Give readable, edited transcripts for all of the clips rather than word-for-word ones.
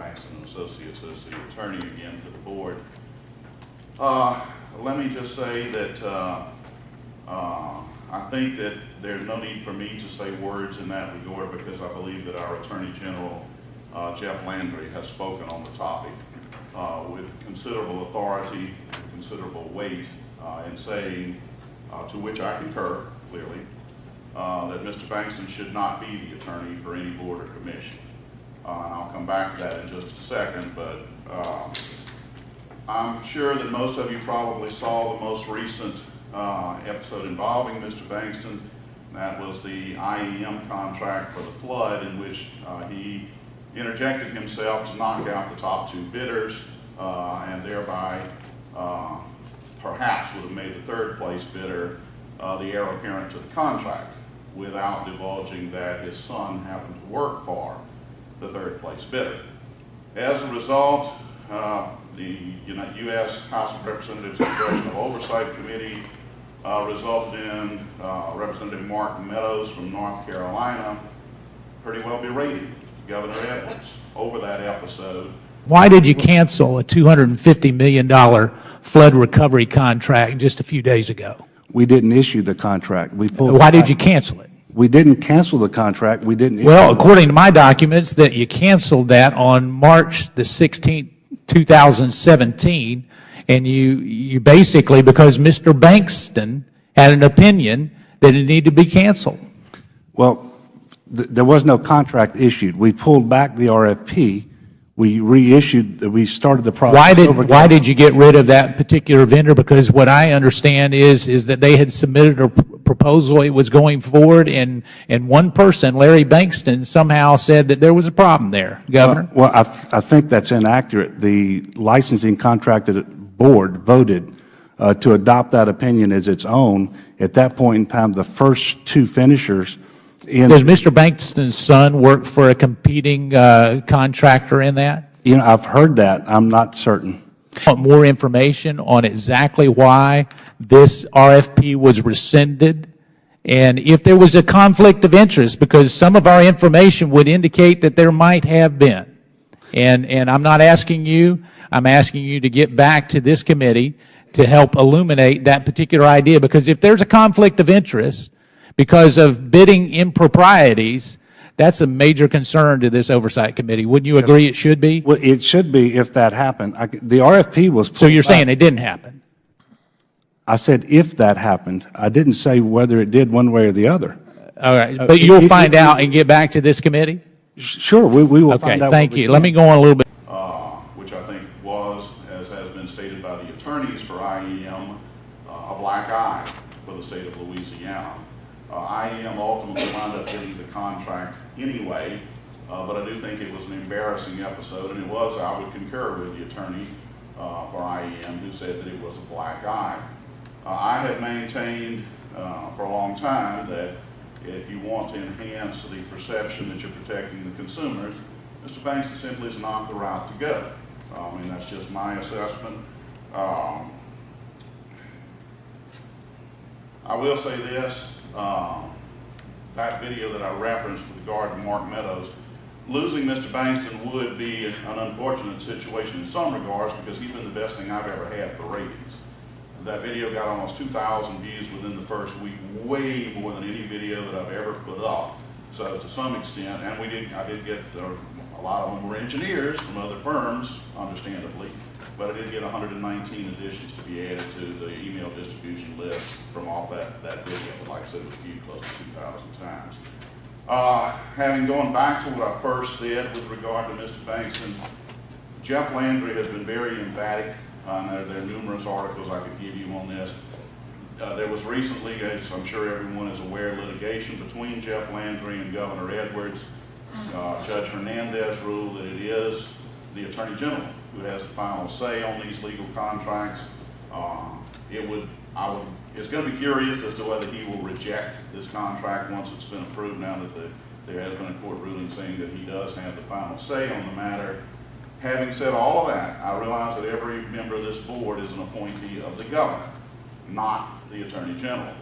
Bankston Associates as the attorney again for the board. Let me just say that I think that there's no need for me to say words in that regard because I believe that our Attorney General, Jeff Landry, has spoken on the topic with considerable authority and considerable weight in saying, to which I concur clearly, that Mr. Bankston should not be the attorney for any board or commission. And I'll come back to that in just a second, but I'm sure that most of you probably saw the most recent episode involving Mr. Bankston. That was the IEM contract for the flood, in which he interjected himself to knock out the top two bidders and thereby perhaps would have made the third place bidder the heir apparent to the contract, without divulging that his son happened to work for the third place bidder. As a result, the U.S. House of Representatives Congressional Oversight Committee resulted in Representative Mark Meadows from North Carolina pretty well berating Governor Edwards over that episode. Why did you cancel a $250 million flood recovery contract just a few days ago? We didn't issue the contract. Why did you cancel it? We didn't cancel the contract. We didn't. Well, according to my documents, that you canceled that on March the 16th, 2017, and you basically, because Mr. Bankston had an opinion that it needed to be canceled. Well, there was no contract issued. We pulled back the RFP. We reissued. We started the process. Why did you get rid of that particular vendor? Because what I understand is that they had submitted a proposal. It was going forward, and one person, Larry Bankston, somehow said that there was a problem there. Governor. Well, I think that's inaccurate. The licensing contracted board voted to adopt that opinion as its own. At that point in time, the first two finishers. Does Mr. Bankston's son work for a competing contractor in that? You know, I've heard that. I'm not certain. Want more information on exactly why this RFP was rescinded, and if there was a conflict of interest, because some of our information would indicate that there might have been. And I'm not asking you, I'm asking you to get back to this committee to help illuminate that particular idea, because if there's a conflict of interest because of bidding improprieties, that's a major concern to this oversight committee. Wouldn't you agree it should be? Well, it should be if that happened. The RFP was. So you're saying it didn't happen? I said if that happened. I didn't say whether it did one way or the other. All right, but you'll find out and get back to this committee? Sure, we will find out. Okay, thank you. Let me go on a little bit. Which I think was, as has been stated by the attorneys for IEM, a black eye for the state of Louisiana. IEM ultimately wound up getting the contract anyway, but I do think it was an embarrassing episode, and it was, I would concur with the attorney for IEM who said that it was a black eye. I have maintained for a long time that if you want to enhance the perception that you're protecting the consumers, Mr. Bankston simply is not the route to go. I mean, that's just my assessment. I will say this, that video that I referenced with regard to Mark Meadows, losing Mr. Bankston would be an unfortunate situation in some regards because he's been the best thing I've ever had for ratings. That video got almost 2,000 views within the first week, way more than any video that I've ever put up. So to some extent, and I did get, a lot of them were engineers from other firms, understandably, but I did get 119 additions to be added to the email distribution list from off that video. Like I said, it was viewed close to 2,000 times. Having gone back to what I first said with regard to Mr. Bankston, Jeff Landry has been very emphatic. There are numerous articles I could give you on this. There was recently, as I'm sure everyone is aware, litigation between Jeff Landry and Governor Edwards. Judge Hernandez ruled that it is the Attorney General who has the final say on these legal contracts. It's going to be curious as to whether he will reject this contract once it's been approved, now that there has been a court ruling saying that he does have the final say on the matter. Having said all of that, I realize that every member of this board is an appointee of the governor, not the Attorney General.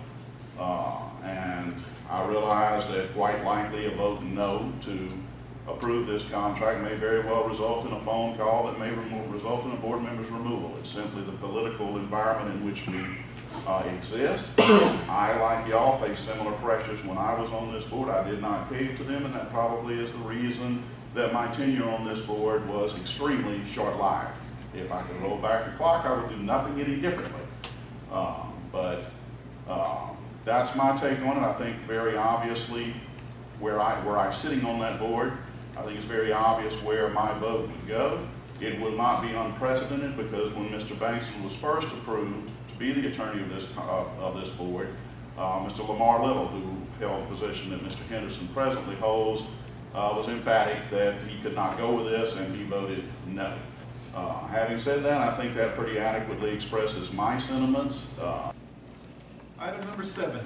And I realize that quite likely a vote no to approve this contract may very well result in a phone call that may result in a board member's removal. It's simply the political environment in which we exist. I, like y'all, face similar pressures. When I was on this board, I did not cave to them, and that probably is the reason that my tenure on this board was extremely short-lived. If I could roll back the clock, I would do nothing any differently. That's my take on it. I think very obviously where I'm sitting on that board, I think it's very obvious where my vote would go. It will not be unprecedented because when Mr. Bankston was first approved to be the attorney of this board, Mr. Lamar Little, who held the position that Mr. Henderson presently holds, was emphatic that he could not go with this, and he voted no. Having said that, I think that pretty adequately expresses my sentiments. Item number 7,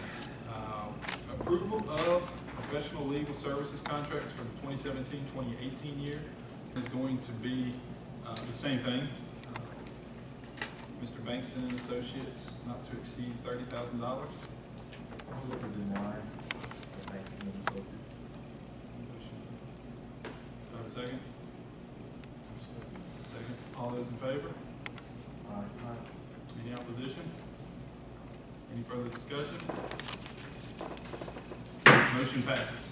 approval of professional legal services contracts for the 2017-2018 year is going to be the same thing. Mr. Bankston and Associates, not to exceed $30,000. Move to deny the Bankston Associates. Do I have a second? Second. All those in favor? Any opposition? Any further discussion? Motion passes.